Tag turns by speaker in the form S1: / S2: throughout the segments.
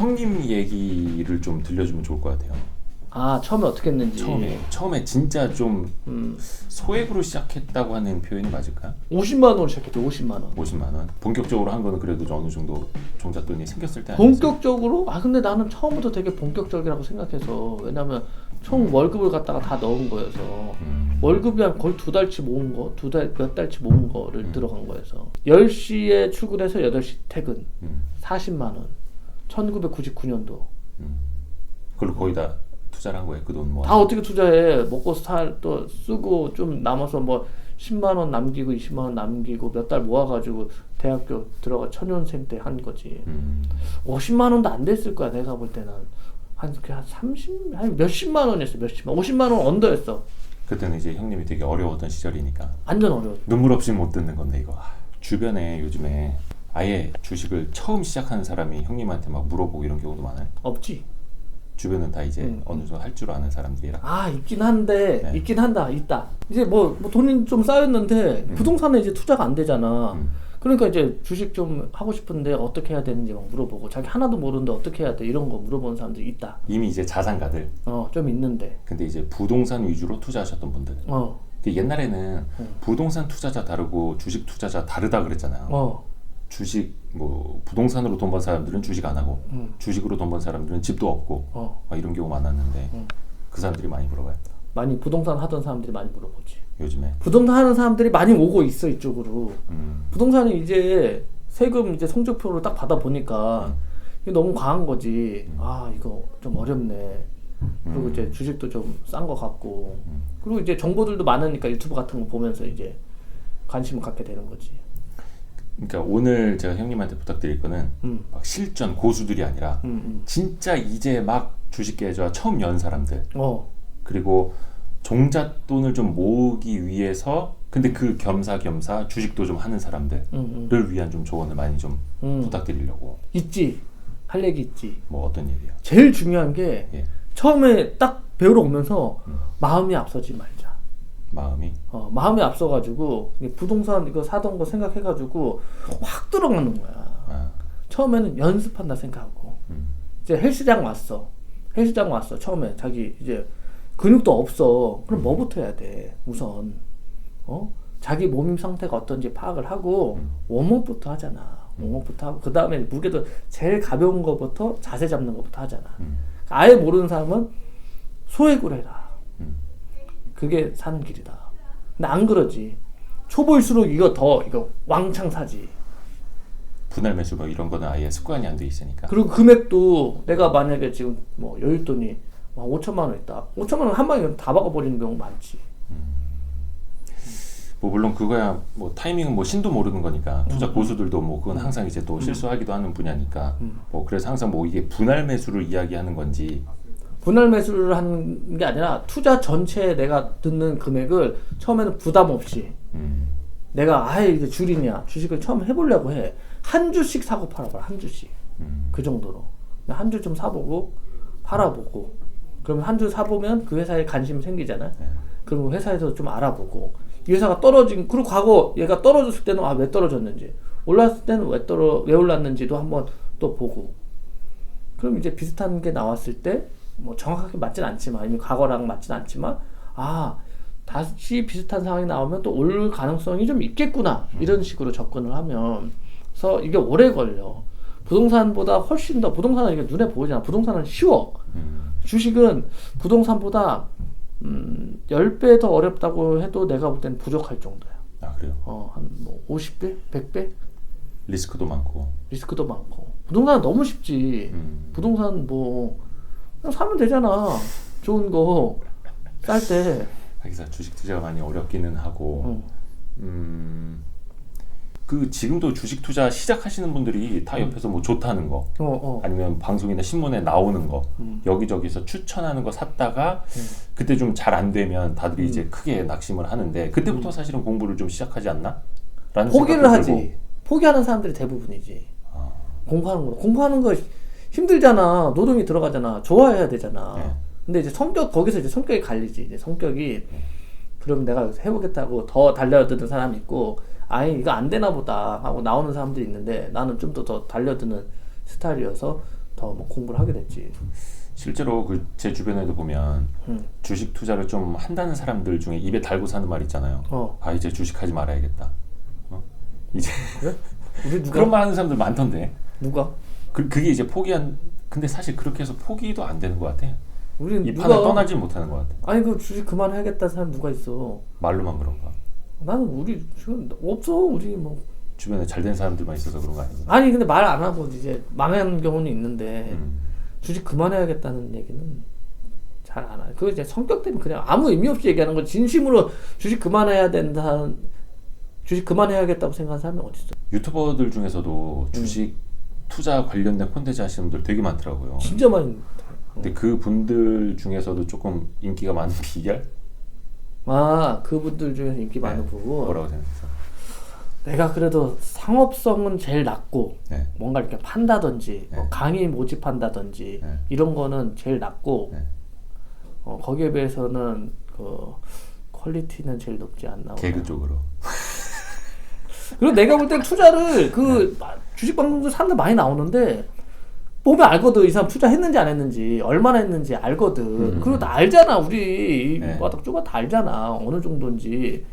S1: 형님 얘기를 좀 들려주면 좋을 것 같아요.
S2: 아, 처음에 어떻게 했는지.
S1: 처음에 진짜 좀 소액으로 시작했다고 하는 표현이 맞을까요?
S2: 50만 원으로 시작했죠. 50만 원.
S1: 50만 원. 본격적으로 한 거는 그래도 어느 정도 종잣돈이 생겼을 때 아니었어요?
S2: 본격적으로? 아, 근데 나는 처음부터 되게 본격적이라고 생각해서. 왜냐면 총 월급을 갖다가 다 넣은 거여서 월급이 한 거의 2달치 모은 거, 몇 달치 모은 거를 들어간 거여서 10시에 출근해서 8시 퇴근. 40만 원. 1999년도.
S1: 그걸 거의 다 투자를 한 거예요. 그 돈 뭐.
S2: 다 어떻게 투자해? 먹고 살 또 쓰고 좀 남아서 뭐 10만 원 남기고 20만 원 남기고 몇 달 모아가지고 대학교 들어가 천연생 때 한 거지. 50만 원도 안 됐을 거야. 내가 볼 때는 한 30, 한 몇십만 원이었어. 몇십만. 50만 원 언더였어.
S1: 그때는 이제 형님이 되게 어려웠던 시절이니까.
S2: 완전 어려웠어.
S1: 눈물 없이 못 듣는 건데 이거. 주변에 요즘에 아예 주식을 처음 시작하는 사람이 형님한테 막 물어보고 이런 경우도 많아요?
S2: 없지.
S1: 주변은 다 이제 어느 정도 할 줄 아는 사람들이라.
S2: 아, 있긴 한데
S1: 네.
S2: 있긴 한다. 있다. 이제 뭐 돈이 좀 쌓였는데 부동산에 이제 투자가 안 되잖아. 그러니까 이제 주식 좀 하고 싶은데 어떻게 해야 되는지 막 물어보고 자기 하나도 모르는데 어떻게 해야 돼 이런 거 물어보는 사람들이 있다.
S1: 이미 이제 자산가들.
S2: 좀 있는데.
S1: 근데 이제 부동산 위주로 투자하셨던 분들. 그 옛날에는 부동산 투자자 다르고 주식 투자자 다르다 그랬잖아요. 주식 뭐 부동산으로 돈 번 사람들은 주식 안 하고 주식으로 돈 번 사람들은 집도 없고 이런 경우 많았는데 그 사람들이 많이 물어봐요.
S2: 많이 부동산 하던 사람들이 많이 물어보지.
S1: 요즘에
S2: 부동산 하는 사람들이 많이 오고 있어 이쪽으로. 부동산이 이제 세금 이제 성적표를 딱 받아 보니까 이게 너무 과한 거지. 아, 이거 좀 어렵네. 그리고 이제 주식도 좀 싼 거 같고 그리고 이제 정보들도 많으니까 유튜브 같은 거 보면서 이제 관심을 갖게 되는 거지.
S1: 그러니까 오늘 제가 형님한테 부탁드릴 거는 막 실전 고수들이 아니라 진짜 이제 막 주식 계좌 처음 연 사람들 그리고 종잣돈을 좀 모으기 위해서 근데 그 겸사겸사 주식도 좀 하는 사람들을 위한 좀 조언을 많이 좀 부탁드리려고.
S2: 있지. 할 얘기 있지.
S1: 뭐 어떤 얘기요?
S2: 제일 중요한 게
S1: 예.
S2: 처음에 딱 배우러 오면서 마음이 앞서지 말자. 마음이 앞서가지고 부동산 이거 사던 거 생각해가지고 확 들어가는 거야. 처음에는 연습한다 생각하고 이제 헬스장 왔어. 처음에 자기 이제 근육도 없어. 그럼 뭐부터 해야 돼? 우선 자기 몸 상태가 어떤지 파악을 하고 웜업부터 하잖아. 웜업부터 하고 그 다음에 무게도 제일 가벼운 거부터 자세 잡는 거부터 하잖아. 아예 모르는 사람은 소액으로 해라. 그게 사는 길이다. 근데 안 그러지. 초보일수록 이거 왕창 사지.
S1: 분할 매수 뭐 이런 거는 아예 습관이 안 돼 있으니까.
S2: 그리고 금액도 내가 만약에 지금 뭐 여윳돈이 5천만 원 있다. 5천만 원 한 방에 다 박아버리는 경우 많지.
S1: 뭐 물론 그거야 뭐 타이밍은 뭐 신도 모르는 거니까 투자 고수들도 뭐 그건 항상 이제 또 실수하기도 하는 분야니까 뭐 그래서 항상 뭐 이게 분할 매수를 이야기하는 건지.
S2: 분할 매수를 하는 게 아니라 투자 전체에 내가 듣는 금액을 처음에는 부담 없이 내가 아예 이제 줄이냐 주식을 처음 해보려고 해. 한 주씩 사고 팔아봐라. 한 주씩. 그 정도로. 한 주 좀 사보고 팔아보고 그러면 한 주 사보면 그 회사에 관심이 생기잖아. 그럼 회사에서 좀 알아보고 이 회사가 떨어진 그리고 과거 얘가 떨어졌을 때는 왜 떨어졌는지 올랐을 때는 왜 올랐는지도 한번 또 보고 그럼 이제 비슷한 게 나왔을 때 뭐 정확하게 맞진 않지만 이미 과거랑 맞진 않지만 다시 비슷한 상황이 나오면 또 올 가능성이 좀 있겠구나 이런 식으로 접근을 하면서 이게 오래 걸려. 부동산보다 훨씬 더 부동산은 이게 눈에 보이잖아. 부동산은 쉬워. 주식은 부동산보다 10배 더 어렵다고 해도 내가 볼 때는 부족할 정도야.
S1: 아 그래요?
S2: 한 뭐 50배? 100배?
S1: 리스크도 많고.
S2: 부동산은 너무 쉽지. 부동산 뭐 그냥 사면 되잖아. 좋은 거 쌀 때.
S1: 하기사 주식 투자가 많이 어렵기는 하고. 그 지금도 주식 투자 시작하시는 분들이 다 옆에서 뭐 좋다는 거 아니면 방송이나 신문에 나오는 거 여기저기서 추천하는 거 샀다가 그때 좀 잘 안 되면 다들 이제 크게 낙심을 하는데 그때부터 사실은 공부를 좀 시작하지 않나? 라는
S2: 포기를 하지.
S1: 들고.
S2: 포기하는 사람들이 대부분이지. 공부하는 거 힘들잖아. 노동이 들어가잖아. 좋아해야 되잖아. 근데 이제 거기서 이제 성격이 갈리지. 이제 성격이 그럼 내가 여기서 해보겠다고 더 달려드는 사람이 있고 이거 안 되나 보다 하고 나오는 사람들이 있는데 나는 좀 더 달려드는 스타일이어서 더 뭐 공부를 하게 됐지.
S1: 실제로 그 제 주변에도 보면 주식 투자를 좀 한다는 사람들 중에 입에 달고 사는 말 있잖아요. 아 이제 주식하지 말아야겠다. 이제
S2: 그래? 우리 누가?
S1: 그런 말 하는 사람들 많던데.
S2: 누가?
S1: 그게 이제 근데 사실 그렇게 해서 포기도 안 되는 것 같아.
S2: 우리
S1: 이 판을 떠나질 못하는 것 같아.
S2: 아니 그 주식 그만해야겠다는 사람 누가 있어?
S1: 말로만 그런가?
S2: 나는 우리 지금 없어. 우리 뭐
S1: 주변에 잘된 사람들만 있어서 그런 거 아니야?
S2: 아니 근데 말 안 하고 이제 망하는 경우는 있는데 주식 그만해야겠다는 얘기는 잘 안 해. 그거 이제 성격 때문에 그냥 아무 의미 없이 얘기하는 거. 진심으로 주식 그만해야 된다, 주식 그만해야겠다고 생각하는 사람이 어디 있어?
S1: 유튜버들 중에서도 주식 투자 관련된 콘텐츠 하시는 분들 되게 많더라고요.
S2: 진짜 많이.
S1: 근데 그 분들 중에서도 조금 인기가 많은 비결?
S2: 아 그분들 중에서 인기 많은 부분.
S1: 뭐라고 생각해요?
S2: 내가 그래도 상업성은 제일 낮고
S1: 네.
S2: 뭔가 이렇게 판다든지
S1: 네.
S2: 뭐 강의 모집한다든지
S1: 네.
S2: 이런 거는 제일 낮고
S1: 네.
S2: 거기에 비해서는 그 퀄리티는 제일 높지 않나.
S1: 개그 쪽으로.
S2: 그리고 내가 볼 땐 투자를 그 주식 방송도 사람들 많이 나오는데 보면 알거든. 이 사람 투자했는지 안 했는지 얼마나 했는지 알거든. 그리고 다 알잖아. 우리
S1: 네.
S2: 바닥 좁아 다 알잖아. 어느 정도인지.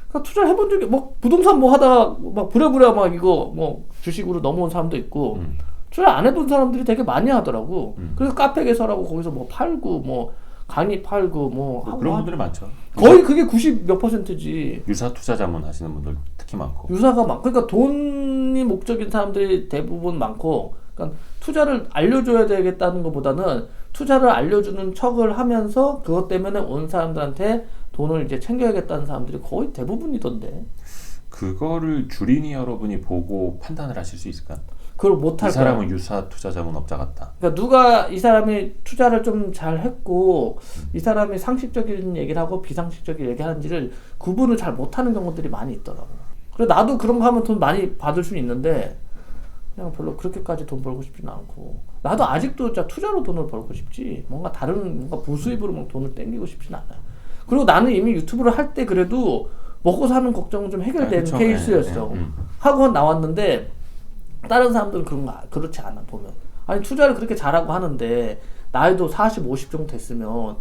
S2: 그러니까 투자를 해본 적이 뭐 부동산 뭐 하다가 막 부랴부랴 막 이거 뭐 주식으로 넘어온 사람도 있고 투자 안 해본 사람들이 되게 많이 하더라고. 그래서 카페 개설하고 거기서 뭐 팔고 뭐 강의 팔고 뭐
S1: 그런 분들이 많죠.
S2: 거의 그게 90 몇 %지.
S1: 유사 투자 자문 하시는 분들 특히 많고.
S2: 유사가 많고 그러니까 돈이 목적인 사람들이 대부분 많고 그러니까 투자를 알려줘야 되겠다는 것보다는 투자를 알려주는 척을 하면서 그것 때문에 온 사람들한테 돈을 이제 챙겨야겠다는 사람들이 거의 대부분이던데.
S1: 그거를 주린이 여러분이 보고 판단을 하실 수 있을까?
S2: 그걸 못할
S1: 이
S2: 거야.
S1: 사람은 유사 투자 자문업자 같다.
S2: 그러니까 누가 이 사람이 투자를 좀 잘 했고 이 사람이 상식적인 얘기를 하고 비상식적인 얘기를 하는지를 구분을 잘 못하는 경우들이 많이 있더라고. 그래서 나도 그런 거 하면 돈 많이 받을 수는 있는데 그냥 별로 그렇게까지 돈 벌고 싶지는 않고 나도 아직도 진짜 투자로 돈을 벌고 싶지 뭔가 다른 뭔가 부수입으로 막 돈을 땡기고 싶지는 않아요. 그리고 나는 이미 유튜브를 할 때 그래도 먹고 사는 걱정은 좀 해결되는 케이스였어. 하고 나왔는데 다른 사람들은 그렇지 않아 보면. 아니 투자를 그렇게 잘하고 하는데 나이도 40, 50 정도 됐으면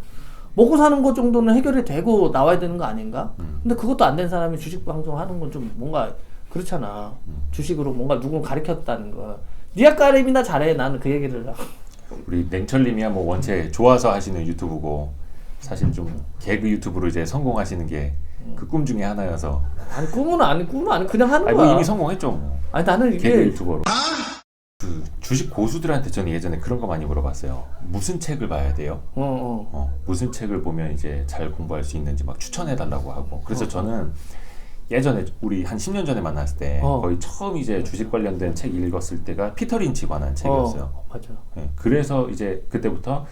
S2: 먹고 사는 것 정도는 해결이 되고 나와야 되는 거 아닌가? 근데 그것도 안 된 사람이 주식 방송 하는 건 좀 뭔가 그렇잖아. 주식으로 뭔가 누굴 가르쳤다는 거. 니가 까림이나 잘해. 나는 그 얘기를 하고.
S1: 우리 냉철님이야 뭐 원체 좋아서 하시는 유튜브고 사실 좀 개그 유튜브로 이제 성공하시는 게 그 꿈 중에 하나여서.
S2: 아니 꿈은 아니 그냥 하는 거야.
S1: 뭐 이미 성공했죠. 뭐.
S2: 아니 나는 이게
S1: 개그 유튜버로. 그 주식 고수들한테 저는 예전에 그런 거 많이 물어봤어요. 무슨 책을 봐야 돼요? 무슨 책을 보면 이제 잘 공부할 수 있는지 막 추천해달라고 하고. 그래서 저는 예전에 우리 한 10년 전에 만났을 때 거의 처음 이제 주식 관련된 책 읽었을 때가 피터 린치 관한 책이었어요.
S2: 맞아.
S1: 네, 그래서 이제 그때부터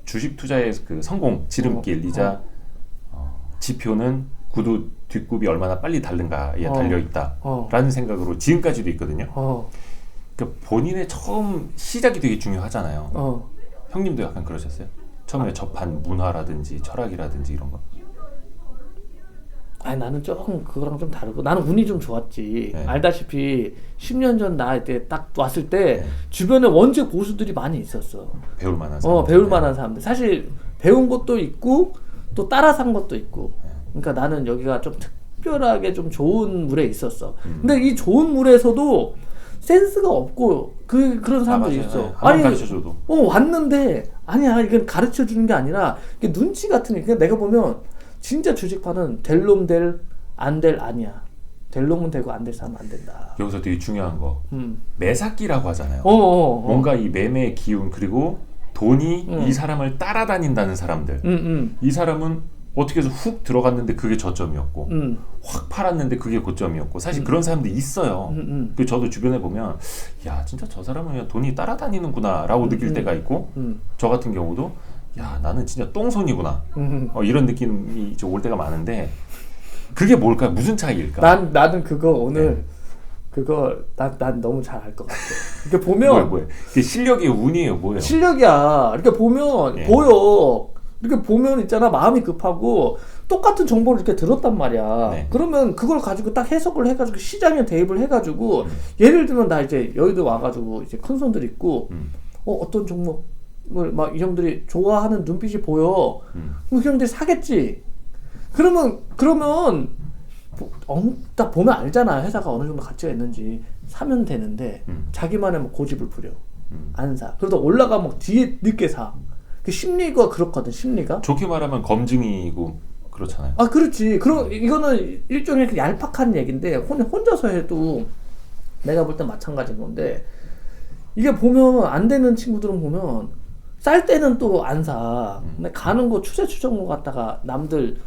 S1: 주식 투자의 그 성공 지름길이자 지표는 구두 뒷굽이 얼마나 빨리 닳는가에 달려 있다라는 생각으로 지금까지도 있거든요. 그러니까 본인의 처음 시작이 되게 중요하잖아요. 형님도 약간 그러셨어요? 처음에 접한 문화라든지 철학이라든지 이런 거.
S2: 아니 나는 조금 그거랑 좀 다르고 나는 운이 좀 좋았지.
S1: 네.
S2: 알다시피 10년 전 나 때 딱 왔을 때 주변에 원체 고수들이 많이 있었어.
S1: 배울 만한 사람들.
S2: 배울 만한 사람들. 사실 배운 것도 있고 또 따라 산 것도 있고. 그러니까 나는 여기가 좀 특별하게 좀 좋은 물에 있었어. 근데 이 좋은 물에서도 센스가 없고 그런 사람들이 있어.
S1: 아니 가르쳐줘도.
S2: 왔는데 아니야 이건 가르쳐 주는 게 아니라 이게 눈치 같은 게. 그냥 내가 보면 진짜 주식파는 될 놈 될 안 될 아니야. 될 놈은 되고 안 될 사람은 안 된다.
S1: 여기서 되게 중요한 거. 매사기라고 하잖아요. 뭔가 이 매매의 기운 그리고 돈이 이 사람을 따라다닌다는 사람들. 이 사람은 어떻게 해서 훅 들어갔는데 그게 저점이었고 확 팔았는데 그게 고점이었고 사실 그런 사람들이 있어요. 그 저도 주변에 보면 야 진짜 저 사람은 돈이 따라다니는구나 라고 느낄 때가 있고 저 같은 경우도 야 나는 진짜 똥손이구나 이런 느낌이 올 때가 많은데 그게 뭘까? 무슨 차이일까?
S2: 나는 그거 오늘 그거 난 너무 잘 알 것 같아. 이렇게 보면
S1: 뭐야? 그게 실력이 운이에요, 뭐예요?
S2: 실력이야. 이렇게 보면 보여. 이렇게 보면 있잖아 마음이 급하고 똑같은 정보를 이렇게 들었단 말이야. 그러면 그걸 가지고 딱 해석을 해가지고 시장에 대입을 해가지고 예를 들면 나 이제 여의도 와가지고 이제 큰 손들 있고 어떤 종목을 막 이 형들이 좋아하는 눈빛이 보여. 그럼 그 형들이 사겠지. 그러면 딱 보면 알잖아. 회사가 어느 정도 가치가 있는지. 사면 되는데 자기만의 뭐 고집을 부려. 안 사. 그러다 올라가면 뒤에 늦게 사. 그 심리가 그렇거든. 심리가.
S1: 좋게 말하면 검증이고 그렇잖아요.
S2: 아, 그렇지. 그럼 이거는 일종의 그 얄팍한 얘기인데 혼자서 해도 내가 볼 땐 마찬가지인 건데, 이게 보면 안 되는 친구들은 보면 쌀 때는 또 안 사. 근데 가는 거 추세 추정로 갖다가 남들,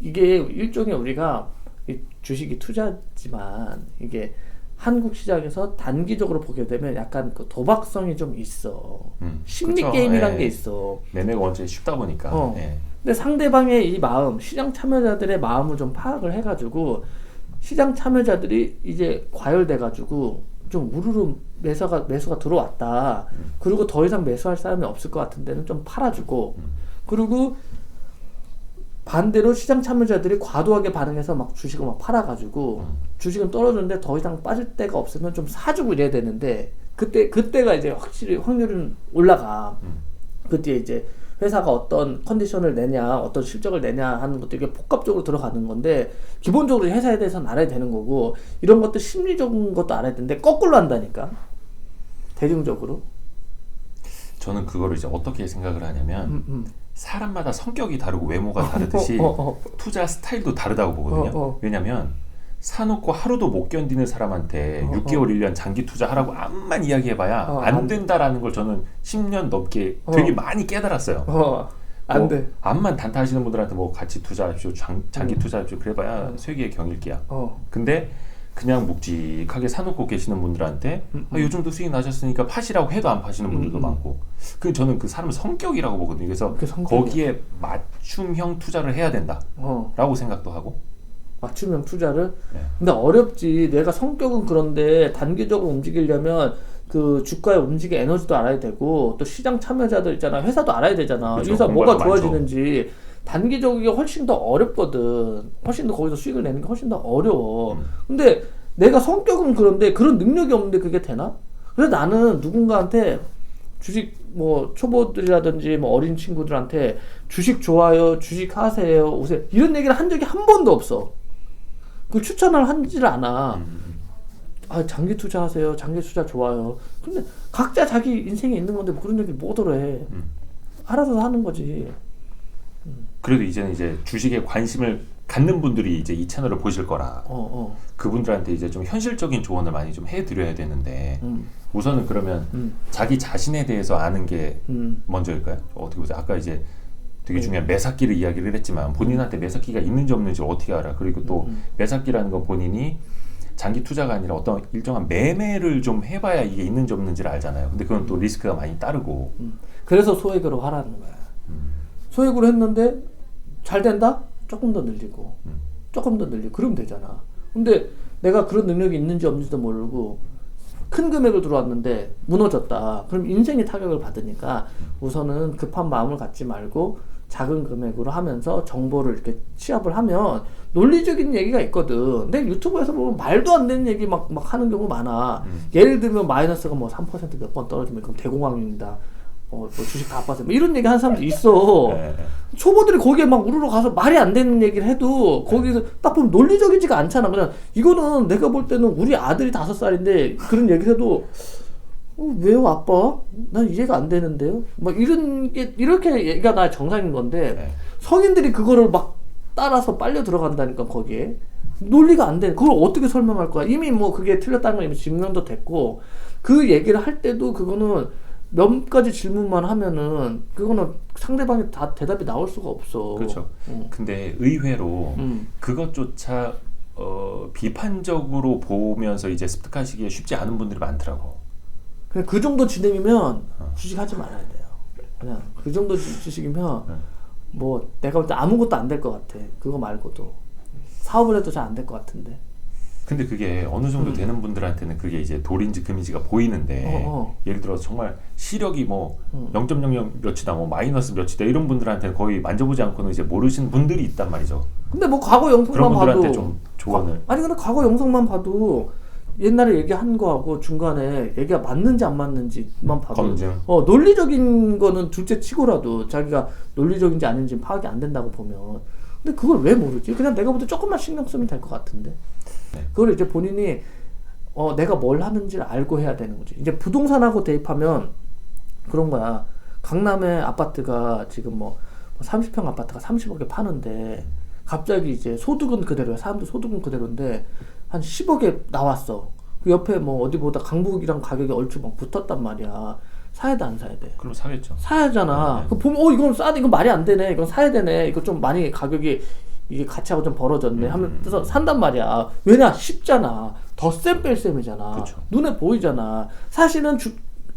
S2: 이게 일종의 우리가 주식이 투자지만 이게 한국 시장에서 단기적으로 보게 되면 약간 그 도박성이 좀 있어. 심리
S1: 그쵸.
S2: 게임이란
S1: 예.
S2: 게 있어.
S1: 매매가 원체 쉽다 보니까. 예.
S2: 근데 상대방의 이 마음, 시장 참여자들의 마음을 좀 파악을 해가지고 시장 참여자들이 이제 과열돼가지고 좀 우르르 매수가 들어왔다. 그리고 더 이상 매수할 사람이 없을 것 같은 데는 좀 팔아주고, 그리고 반대로 시장 참여자들이 과도하게 반응해서 막 주식을 막 팔아가지고 주식은 떨어졌는데 더 이상 빠질 데가 없으면 좀 사주고 이래야 되는데, 그때가 이제 확실히 확률은 올라가. 그때 이제 회사가 어떤 컨디션을 내냐, 어떤 실적을 내냐 하는 것도 이게 복합적으로 들어가는 건데, 기본적으로 회사에 대해서는 알아야 되는 거고, 이런 것도 심리적인 것도 알아야 되는데 거꾸로 한다니까. 대중적으로.
S1: 저는 그거를 이제 어떻게 생각을 하냐면 사람마다 성격이 다르고 외모가 다르듯이 투자 스타일도 다르다고 보거든요. 왜냐면 사놓고 하루도 못 견디는 사람한테 6개월, 1년 장기 투자하라고 암만 이야기해봐야 안 된다라는 걸 저는 10년 넘게 되게 많이 깨달았어요.
S2: 안 돼.
S1: 암만 단타하시는 분들한테 뭐 같이 투자하십시오, 장기 투자하십시오, 그래봐야 쇠기의 경일기야. 근데 그냥 묵직하게 사놓고 계시는 분들한테 요즘도 수익 나셨으니까 파시라고 해도 안 파시는 분들도 많고, 저는 그 사람의 성격이라고 보거든요. 그래서 거기에 맞춤형 투자를 해야 된다라고 생각도 하고.
S2: 맞춤형 투자를?
S1: 네.
S2: 근데 어렵지. 내가 성격은 그런데 단기적으로 움직이려면 그 주가의 움직임 에너지도 알아야 되고, 또 시장 참여자들 있잖아. 회사도 알아야 되잖아.
S1: 그렇죠.
S2: 이 회사 뭐가
S1: 많죠.
S2: 좋아지는지. 단기적이게 훨씬 더 어렵거든. 훨씬 더 거기서 수익을 내는 게 훨씬 더 어려워. 근데 내가 성격은 그런데 그런 능력이 없는데 그게 되나? 그래서 나는 누군가한테 주식 뭐 초보들이라든지 뭐 어린 친구들한테 주식 좋아요, 주식 하세요, 오세요, 이런 얘기를 한 적이 한 번도 없어. 그 추천을 하질 않아. 아, 장기 투자하세요, 장기 투자 좋아요. 근데 각자 자기 인생에 있는 건데 뭐 그런 얘기 뭐더러 해. 알아서 하는 거지.
S1: 그래도 이제는 이제 주식에 관심을 갖는 분들이 이제 이 채널을 보실 거라 그분들한테 이제 좀 현실적인 조언을 많이 좀 해드려야 되는데, 우선은 그러면 자기 자신에 대해서 아는 게 먼저일까요? 어떻게 보세요? 아까 이제 되게 중요한 매사기를 이야기를 했지만 본인한테 매사기가 있는지 없는지 어떻게 알아? 그리고 또 매사기라는 건 본인이 장기 투자가 아니라 어떤 일정한 매매를 좀 해봐야 이게 있는지 없는지를 알잖아요. 근데 그건 또 리스크가 많이 따르고.
S2: 그래서 소액으로 하라는 거야. 소액으로 했는데 잘 된다? 조금 더 늘리고 조금 더 늘리고 그러면 되잖아. 근데 내가 그런 능력이 있는지 없는지도 모르고 큰 금액을 들어왔는데 무너졌다. 그럼 인생의 타격을 받으니까 우선은 급한 마음을 갖지 말고 작은 금액으로 하면서 정보를 이렇게 취합을 하면, 논리적인 얘기가 있거든. 근데 유튜브에서 보면 말도 안 되는 얘기 막 하는 경우 많아. 예를 들면 마이너스가 뭐 3% 몇 번 떨어지면 그럼 대공황입니다. 뭐 주식 다 빠져. 뭐 이런 얘기 하는 사람도 있어. 초보들이 거기에 막 우르르 가서 말이 안 되는 얘기를 해도 거기서 딱 보면 논리적이지가 않잖아. 그냥 이거는 내가 볼 때는 우리 아들이 5살인데 그런 얘기를 해도 왜요 아빠? 난 이해가 안 되는데요? 막 이런 게, 이렇게 얘기가 나 정상인 건데 성인들이 그거를 막 따라서 빨려 들어간다니까. 거기에 논리가 안 돼. 그걸 어떻게 설명할 거야? 이미 뭐 그게 틀렸다는 건 이미 증명도 됐고, 그 얘기를 할 때도 그거는 몇 가지 질문만 하면은 그거는 상대방이 다 대답이 나올 수가 없어.
S1: 그렇죠. 근데 의외로 그것조차 비판적으로 보면서 이제 습득하시기에 쉽지 않은 분들이 많더라고.
S2: 그냥 그 정도 진행이면 주식하지 말아야 돼요. 그냥 그 정도 주식이면 뭐 내가 볼 때 아무것도 안 될 것 같아. 그거 말고도 사업을 해도 잘 안 될 것 같은데.
S1: 근데 그게 어느 정도 되는 분들한테는 그게 이제 돌인지 금인지가 보이는데, 예를 들어서 정말 시력이 뭐 0.00 몇이다, 뭐 마이너스 몇이다 이런 분들한테는 거의 만져보지 않고는 이제 모르시는 분들이 있단 말이죠.
S2: 근데 뭐 과거 영상만
S1: 그런 분들한테
S2: 봐도
S1: 좀 조언을.
S2: 아니 근데 과거 영상만 봐도 옛날에 얘기한 거하고 중간에 얘기가 맞는지 안 맞는지만 봐도
S1: 검증.
S2: 논리적인 거는 둘째 치고라도 자기가 논리적인지 아닌지 파악이 안 된다고 보면 근데 그걸 왜 모르지? 그냥 내가 볼 때 조금만 신경 쓰면 될 것 같은데
S1: 네.
S2: 그걸 이제 본인이 내가 뭘 하는지를 알고 해야 되는 거지. 이제 부동산하고 대입하면 그런 거야. 강남의 아파트가 지금 뭐 30평 아파트가 30억에 파는데 갑자기 이제 소득은 그대로야. 사람들 소득은 그대로인데 한 10억에 나왔어. 그 옆에 뭐 어디보다 강북이랑 가격이 얼추 막 붙었단 말이야. 사야 돼 안 사야 돼?
S1: 그럼 사겠죠.
S2: 사야잖아.
S1: 네.
S2: 그 보면 이건 싸다. 이건 말이 안 되네. 이건 사야 되네. 이거 좀 많이 가격이 이게 가치하고 좀 벌어졌네. 하면서 산단 말이야. 왜냐? 쉽잖아. 덧셈 뺄셈이잖아.
S1: 그쵸.
S2: 눈에 보이잖아. 사실은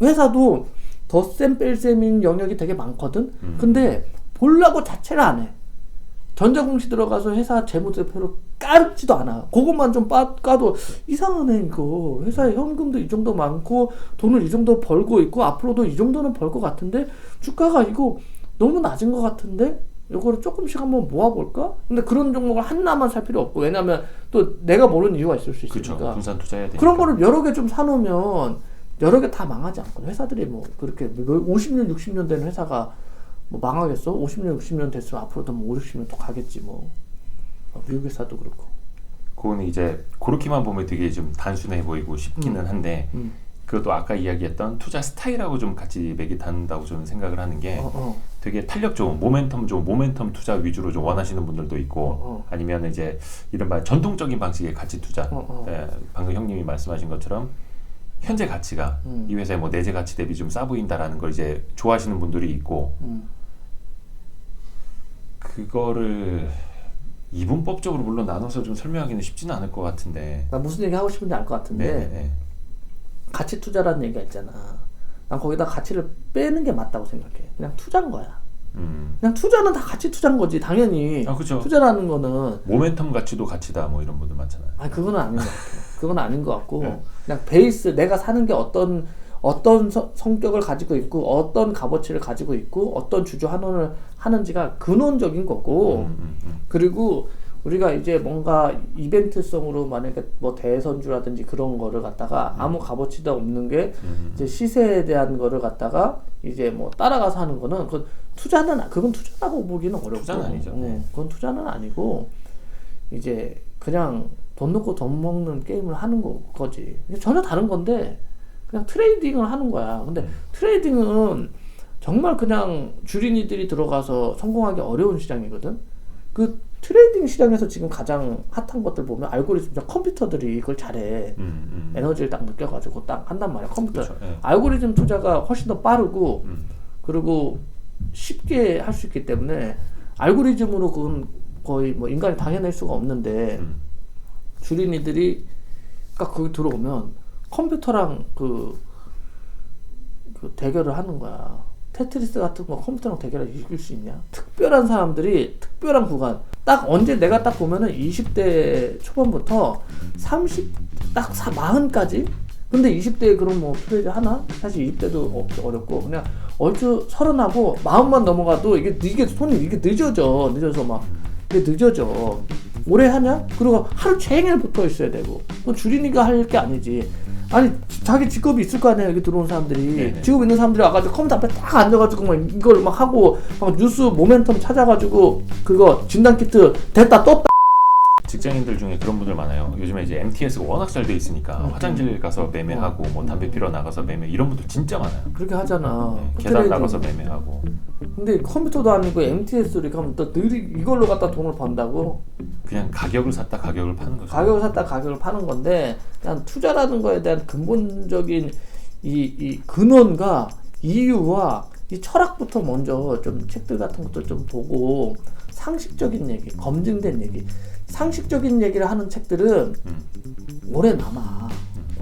S2: 회사도 덧셈 뺄셈인 영역이 되게 많거든. 근데 보려고 자체를 안 해. 전자공시 들어가서 회사 재무제표를 까지도 않아. 그것만 좀 까도 이상하네 이거. 회사에 현금도 이 정도 많고 돈을 이 정도 벌고 있고 앞으로도 이 정도는 벌 것 같은데 주가가 이거 너무 낮은 것 같은데 이거를 조금씩 한번 모아볼까? 근데 그런 종목을 하나만 살 필요 없고 왜냐면 또 내가 모르는 이유가 있을 수 있으니까.
S1: 그렇죠. 분산 투자해야 되니까.
S2: 그런 거를 여러 개 좀 사놓으면 여러 개 다 망하지 않거든. 회사들이 뭐 그렇게 50년 60년 된 회사가 뭐 망하겠어? 50년 60년 됐으면 앞으로도 뭐 5, 60년 또 가겠지 뭐. 미국 회사도 그렇고.
S1: 그거는 이제 그렇게만 보면 되게 좀 단순해 보이고 쉽기는 한데 그것도 아까 이야기했던 투자 스타일하고 좀 같이 맥이 닿는다고 저는 생각을 하는 게 되게 탄력 좋은 모멘텀 투자 위주로 좀 원하시는 분들도 있고 아니면 이제 이른바 전통적인 방식의 가치 투자 방금 형님이 말씀하신 것처럼 현재 가치가 이 회사의 뭐 내재 가치 대비 좀 싸 보인다라는 걸 이제 좋아하시는 분들이 있고 그거를 이분법적으로 물론 나눠서 좀 설명하기는 쉽지는 않을 것 같은데.
S2: 나 무슨 얘기 하고 싶은지 알 것 같은데
S1: 네네.
S2: 가치 투자라는 얘기가 있잖아. 난 거기다 가치를 빼는 게 맞다고 생각해. 그냥 투자인 거야. 그냥 투자는 다 가치 투자인 거지. 당연히
S1: 그렇죠.
S2: 투자라는 거는
S1: 모멘텀 가치도 가치다 뭐 이런 분들 많잖아요.
S2: 아니 그건 아닌 것 같아. 그건 아닌 것 같고
S1: 네.
S2: 그냥 베이스 내가 사는 게 어떤 성격을 가지고 있고 어떤 값어치를 가지고 있고 어떤 주주 환원을 하는지가 근원적인 거고 그리고 우리가 이제 뭔가 이벤트성으로 만약에 뭐 대선주라든지 그런 거를 갖다가 아무 값어치도 없는 게 이제 시세에 대한 거를 갖다가 이제 뭐 따라가서 하는 거는 그건 투자라고 보기는 어렵고
S1: 투자는 아니죠. 네.
S2: 그건 투자는 아니고 이제 그냥 돈 넣고 돈 먹는 게임을 하는 거지. 전혀 다른 건데 그냥 트레이딩을 하는 거야. 근데 트레이딩은 정말 그냥 주린이들이 들어가서 성공하기 어려운 시장이거든. 그 트레이딩 시장에서 지금 가장 핫한 것들 보면 알고리즘 컴퓨터들이 그걸 잘해. 에너지를 딱 느껴가지고 딱 한단 말이야. 컴퓨터.
S1: 그렇죠. 네.
S2: 알고리즘 투자가 훨씬 더 빠르고 그리고 쉽게 할 수 있기 때문에 알고리즘으로 그건 거의 뭐 인간이 당해낼 수가 없는데 주린이들이 딱 거기 들어오면 컴퓨터랑 그 대결을 하는 거야. 테트리스 같은 거 컴퓨터랑 대결을 이길 수 있냐? 특별한 사람들이 특별한 구간 딱 언제 내가 딱 보면은 20대 초반부터 30 딱 40까지 근데 20대에 그럼 뭐 트레이드 하나? 사실 20대도 어렵고 그냥 얼추 30하고 40만 넘어가도 이게 손이 이게 늦어서 막 이게 늦어져. 오래 하냐? 그리고 하루 종일 붙어 있어야 되고 그건 주린이가 할 게 아니지. 아니 자기 직업이 있을 거 아니야. 여기 들어온 사람들이
S1: 네네.
S2: 직업 있는 사람들이 와가지고 컴퓨터 앞에 딱 앉아가지고 막 이걸 막 하고 막 뉴스 모멘텀 찾아가지고 그거 진단 키트 됐다 떴다.
S1: 직장인들 중에 그런 분들 많아요. 요즘에 이제 MTS가 워낙 잘 돼 있으니까 화장실 가서 매매하고 뭐 담배 피러 나가서 매매 이런 분들 진짜 많아요.
S2: 그렇게 하잖아.
S1: 네, 계단
S2: 트레이딩.
S1: 나가서 매매하고.
S2: 근데 컴퓨터도 아니고 MTS를 가면 또 늘 이걸로 갖다 돈을 번다고.
S1: 그냥 가격을 샀다 가격을 파는 거죠.
S2: 가격을 샀다 가격을 파는 건데 그냥 투자라는 거에 대한 근본적인 이 근원과 이유와 이 철학부터 먼저 좀 책들 같은 것도 좀 보고 상식적인 얘기, 검증된 얘기, 상식적인 얘기를 하는 책들은 오래 남아.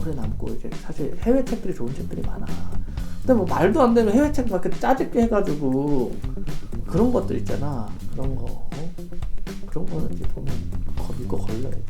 S2: 오래 남고 이제 사실 해외 책들이 좋은 책들이 많아. 근데 뭐 말도 안 되는 해외 책 막 이렇게 짜집게 해가지고 그런 것들 있잖아. 그런 거 그런 거는 이제 보면 믿고 걸러야지.